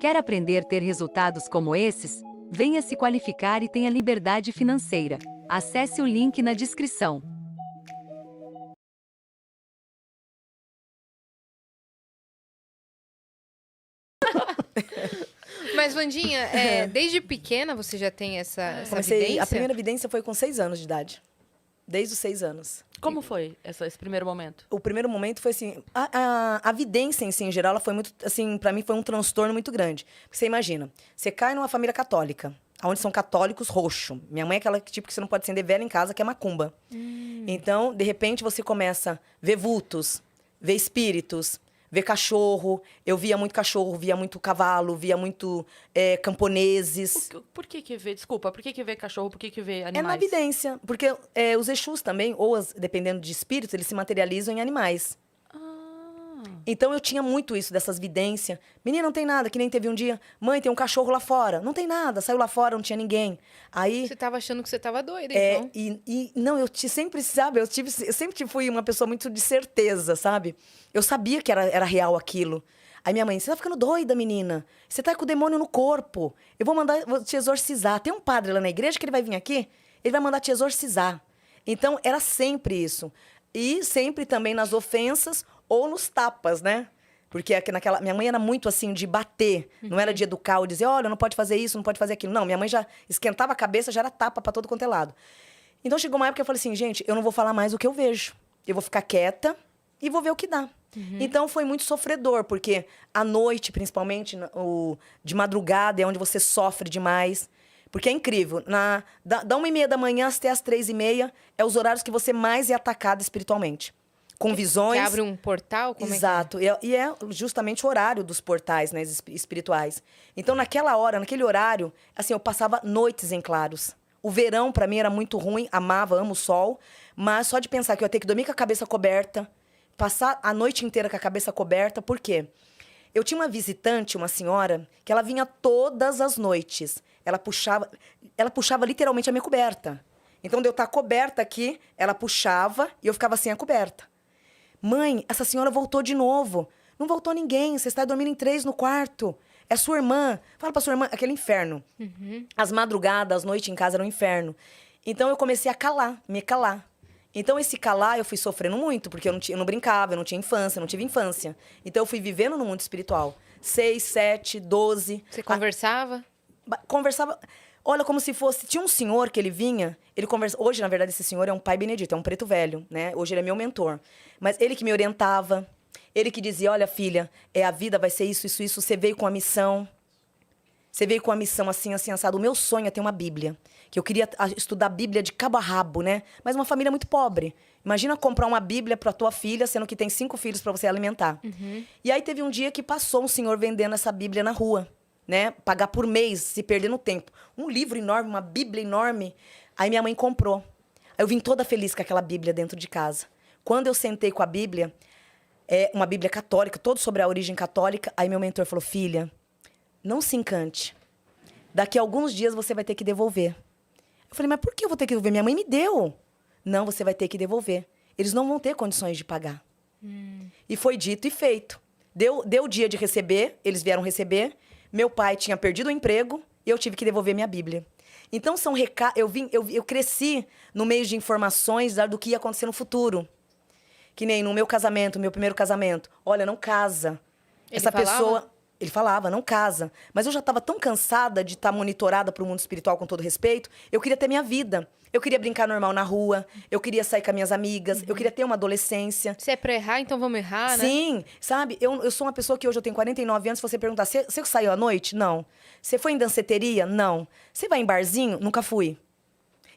Quer aprender a ter resultados como esses? Venha se qualificar e tenha liberdade financeira. Acesse o link na descrição. Mas, Wandinha, desde pequena você já tem essa Comecei, evidência? a primeira evidência foi com 6 anos de idade. Desde os 6 anos. Como foi esse primeiro momento? O primeiro momento foi assim, a vidência em si, em geral, ela foi muito, assim, para mim foi um transtorno muito grande. Porque você imagina, você cai numa família católica, onde são católicos roxo. Minha mãe é aquela tipo que você não pode acender vela em casa, que é macumba. Então, de repente, você começa a ver vultos, ver espíritos, ver cachorro. Eu via muito cachorro, via muito cavalo, via muito camponeses. Por que vê? Desculpa, por que vê cachorro? Por que vê É animais? na vidência, porque os Exus também, ou dependendo de espíritos, eles se materializam em animais. Então eu tinha muito isso, dessas vidências. Menina, não tem nada, que nem teve um dia. Mãe, tem um cachorro lá fora. Não tem nada, saiu lá fora, não tinha ninguém. Aí. Você tava achando que você tava doida, então. Não, sempre, sabe, eu sempre fui uma pessoa muito de certeza, sabe? Eu sabia que era real aquilo. Aí minha mãe, você tá ficando doida, menina. Você tá com o demônio no corpo. Eu vou te exorcizar. Tem um padre lá na igreja que ele vai vir aqui, ele vai mandar te exorcizar. Então, era sempre isso. E sempre também nas ofensas ou nos tapas, né? Porque minha mãe era muito assim, de bater. Não era de educar ou dizer, olha, não pode fazer isso, não pode fazer aquilo. Não, minha mãe já esquentava a cabeça, já era tapa pra todo quanto é lado. Então, chegou uma época que eu falei assim, gente, eu não vou falar mais o que eu vejo. Eu vou ficar quieta e vou ver o que dá. Então, foi muito sofredor, porque à noite, principalmente, de madrugada, é onde você sofre demais. Porque é incrível. Da 1h30 da manhã até as 3h30, é os horários que você mais é atacado espiritualmente. Com visões. Que abre um portal? Como Exato. E é justamente o horário dos portais, né, espirituais. Então, naquela hora, naquele horário, assim, eu passava noites em claros. O verão, pra mim, era muito ruim. Amo o sol. Mas só de pensar que eu ia ter que dormir com a cabeça coberta, passar a noite inteira com a cabeça coberta. Por quê? Eu tinha uma visitante, uma senhora, que ela vinha todas as noites. Ela puxava literalmente a minha coberta. Então, de eu estar coberta aqui, ela puxava e eu ficava sem a coberta. Mãe, essa senhora voltou de novo. Não voltou ninguém, você está dormindo em 3 no quarto. É sua irmã. Fala pra sua irmã, aquele inferno. As madrugadas, as noites em casa era um inferno. Então, eu comecei a me calar. Então, esse calar, eu fui sofrendo muito, porque eu não brincava, eu não tinha infância, eu não tive infância. Então, eu fui vivendo no mundo espiritual. 6, 7, 12. Você conversava? Conversava. Olha, como se fosse. Tinha um senhor que ele vinha, ele conversa. Hoje, na verdade, esse senhor é um pai benedito, é um preto velho, né? Hoje ele é meu mentor. Mas ele que me orientava, ele que dizia: olha, filha, a vida vai ser isso, isso, isso. Você veio com a missão. Você veio com a missão assim, assim, assado. O meu sonho é ter uma Bíblia. Que eu queria estudar a Bíblia de cabo a rabo, né? Mas uma família muito pobre. Imagina comprar uma Bíblia pra tua filha, sendo que tem 5 filhos pra você alimentar. E aí teve um dia que passou um senhor vendendo essa Bíblia na rua, né? Pagar por mês, se perder no tempo. Um livro enorme, uma Bíblia enorme. Aí minha mãe comprou. Aí eu vim toda feliz com aquela Bíblia dentro de casa. Quando eu sentei com a Bíblia, uma Bíblia católica, todo sobre a origem católica, aí meu mentor falou: filha, não se encante. Daqui a alguns dias você vai ter que devolver. Eu falei: mas por que eu vou ter que devolver? Minha mãe me deu. Não, você vai ter que devolver. Eles não vão ter condições de pagar. E foi dito e feito. Deu o dia de receber, eles vieram receber. Meu pai tinha perdido o emprego e eu tive que devolver minha Bíblia. Então, são eu cresci no meio de informações do que ia acontecer no futuro. Que nem no meu casamento, meu primeiro casamento. Olha, não casa. Ele falava? Ele falava, não casa. Mas eu já estava tão cansada de estar monitorada para o mundo espiritual, com todo respeito. Eu queria ter minha vida. Eu queria brincar normal na rua. Eu queria sair com as minhas amigas. Eu queria ter uma adolescência. Se é pra errar, então vamos errar, né? Sim, sabe? Eu sou uma pessoa que hoje eu tenho 49 anos. Se você perguntar, você saiu à noite? Não. Você foi em danceteria? Não. Você vai em barzinho? Nunca fui.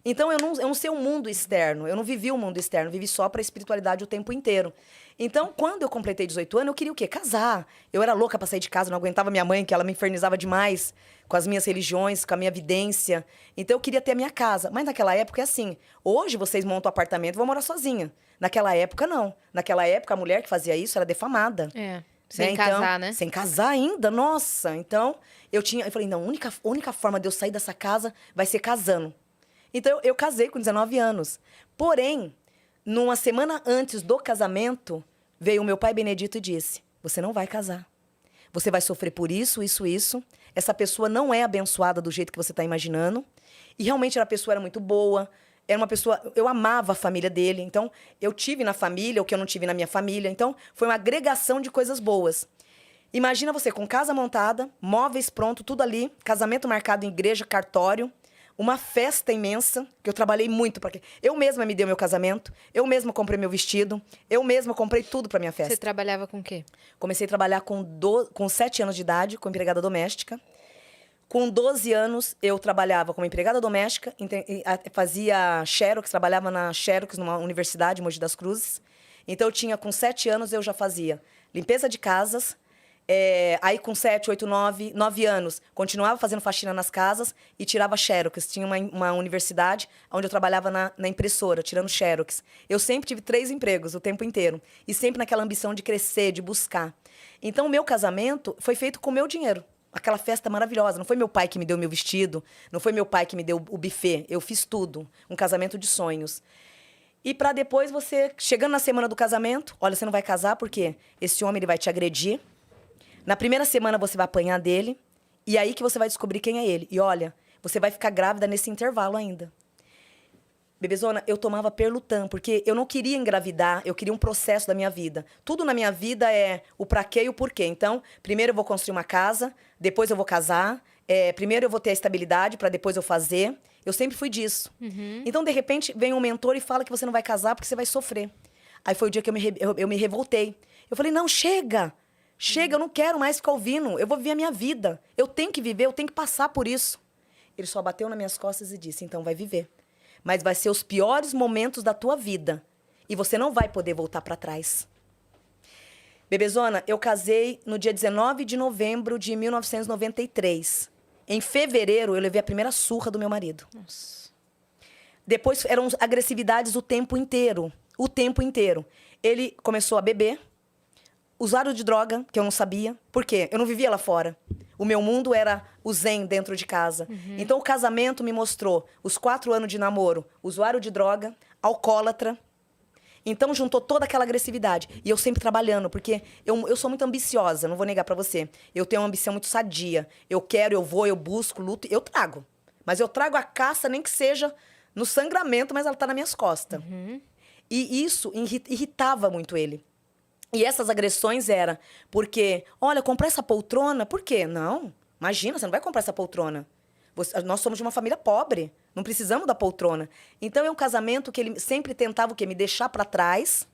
Então, eu não sei o mundo externo. Eu não vivi o mundo externo. Vivi só para a espiritualidade o tempo inteiro. Então, quando eu completei 18 anos, eu queria o quê? Casar. Eu era louca pra sair de casa, não aguentava minha mãe, que ela me infernizava demais com as minhas religiões, com a minha vidência. Então, eu queria ter a minha casa. Mas naquela época é assim. Hoje, vocês montam um apartamento e vão morar sozinha. Naquela época, não. Naquela época, a mulher que fazia isso era defamada. Sem casar, né? Sem casar ainda, nossa. Então, eu falei, não, a única forma de eu sair dessa casa vai ser casando. Então, eu casei com 19 anos. Porém, numa semana antes do casamento, veio o meu pai Benedito e disse: você não vai casar. Você vai sofrer por isso, isso, isso. Essa pessoa não é abençoada do jeito que você está imaginando. E realmente a pessoa era muito boa. Era uma pessoa... Eu amava a família dele. Então, eu tive na família o que eu não tive na minha família. Então, foi uma agregação de coisas boas. Imagina você com casa montada, móveis pronto, tudo ali. Casamento marcado em igreja, cartório. Uma festa imensa, que eu trabalhei muito para quê? Eu mesma me dei o meu casamento, eu mesma comprei meu vestido, eu mesma comprei tudo para minha festa. Você trabalhava com o quê? Comecei a trabalhar com 7 anos de idade, como empregada doméstica. Com 12 anos, eu trabalhava como empregada doméstica, fazia Xerox, trabalhava na Xerox, numa universidade, Mogi das Cruzes. Então, eu tinha, com 7 anos, eu já fazia limpeza de casas. Aí, com 7, 8, 9 anos, continuava fazendo faxina nas casas e tirava Xerox. Tinha uma universidade onde eu trabalhava na impressora, tirando Xerox. Eu sempre tive 3 empregos o tempo inteiro. E sempre naquela ambição de crescer, de buscar. Então, o meu casamento foi feito com o meu dinheiro. Aquela festa maravilhosa. Não foi meu pai que me deu meu vestido, não foi meu pai que me deu o buffet. Eu fiz tudo. Um casamento de sonhos. E para depois você, chegando na semana do casamento, olha, você não vai casar porque esse homem ele vai te agredir. Na primeira semana você vai apanhar dele, e aí que você vai descobrir quem é ele. E olha, você vai ficar grávida nesse intervalo ainda. Bebezona, eu tomava Perlutan, porque eu não queria engravidar, eu queria um processo da minha vida. Tudo na minha vida é o pra quê e o porquê. Então, primeiro eu vou construir uma casa, depois eu vou casar, primeiro eu vou ter a estabilidade para depois eu fazer. Eu sempre fui disso. Então, de repente, vem um mentor e fala que você não vai casar porque você vai sofrer. Aí foi o dia que eu me revoltei. Eu falei, não, chega! Chega, eu não quero mais ficar ouvindo. Eu vou viver a minha vida. Eu tenho que viver, eu tenho que passar por isso. Ele só bateu nas minhas costas e disse, então vai viver. Mas vai ser os piores momentos da tua vida. E você não vai poder voltar para trás. Bebezona, eu casei no dia 19 de novembro de 1993. Em fevereiro, eu levei a primeira surra do meu marido. Nossa. Depois eram agressividades o tempo inteiro. O tempo inteiro. Ele começou a beber. Usuário de droga, que eu não sabia. Por quê? Eu não vivia lá fora. O meu mundo era o zen dentro de casa. Então, o casamento me mostrou os 4 anos de namoro. Usuário de droga, alcoólatra. Então, juntou toda aquela agressividade. E eu sempre trabalhando, porque eu sou muito ambiciosa, não vou negar pra você. Eu tenho uma ambição muito sadia. Eu quero, eu vou, eu busco, luto, eu trago. Mas eu trago a caça, nem que seja no sangramento, mas ela tá nas minhas costas. E isso irritava muito ele. E essas agressões eram porque, olha, comprar essa poltrona, por quê? Não, imagina, você não vai comprar essa poltrona. Nós somos de uma família pobre, não precisamos da poltrona. Então, é um casamento que ele sempre tentava o quê? Me deixar para trás,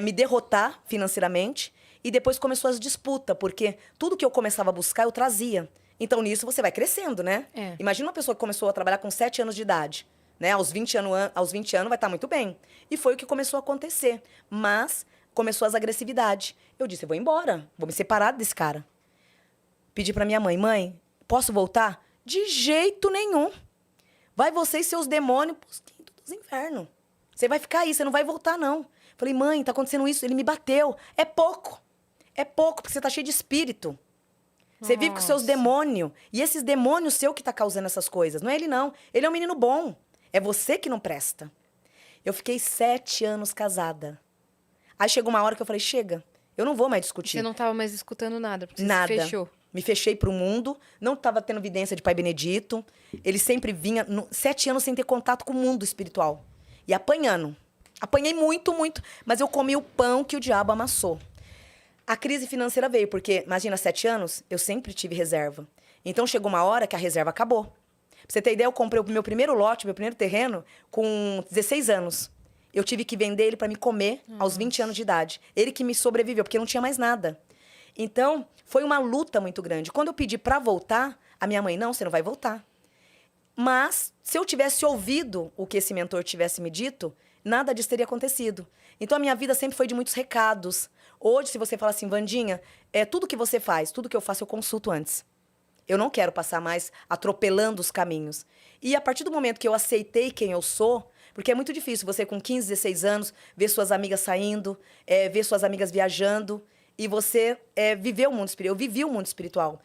me derrotar financeiramente, e depois começou as disputas, porque tudo que eu começava a buscar, eu trazia. Então, nisso, você vai crescendo, né? Imagina uma pessoa que começou a trabalhar com 7 anos de idade, né? Aos 20 anos vai estar muito bem. E foi o que começou a acontecer. Mas começou as agressividades. Eu disse, eu vou embora, vou me separar desse cara. Pedi pra minha mãe, mãe, posso voltar? De jeito nenhum. Vai você e seus demônios pros quintos dos infernos. Você vai ficar aí, você não vai voltar, não. Falei, mãe, tá acontecendo isso, ele me bateu. É pouco, porque você tá cheio de espírito. Você vive com seus demônios. E esses demônios seu que tá causando essas coisas. Não é ele, não. Ele é um menino bom. É você que não presta. Eu fiquei 7 anos casada. Aí chegou uma hora que eu falei, chega, eu não vou mais discutir. Você não estava mais escutando nada, porque Nada. você se fechou. Me fechei pro mundo, não estava tendo evidência de Pai Benedito. Ele sempre vinha, 7 anos sem ter contato com o mundo espiritual. E apanhando. Apanhei muito, muito, mas eu comi o pão que o diabo amassou. A crise financeira veio, porque, imagina, 7 anos, eu sempre tive reserva. Então, chegou uma hora que a reserva acabou. Pra você ter ideia, eu comprei o meu primeiro lote, meu primeiro terreno, com 16 anos. Eu tive que vender ele para me comer aos 20 anos de idade. Ele que me sobreviveu, porque não tinha mais nada. Então, foi uma luta muito grande. Quando eu pedi para voltar, a minha mãe, não, você não vai voltar. Mas, se eu tivesse ouvido o que esse mentor tivesse me dito, nada disso teria acontecido. Então, a minha vida sempre foi de muitos recados. Hoje, se você fala assim, Vandinha, tudo que você faz, tudo que eu faço, eu consulto antes. Eu não quero passar mais atropelando os caminhos. E a partir do momento que eu aceitei quem eu sou, porque é muito difícil você, com 15, 16 anos, ver suas amigas saindo, ver suas amigas viajando, e você viver o mundo espiritual. Eu vivi o mundo espiritual.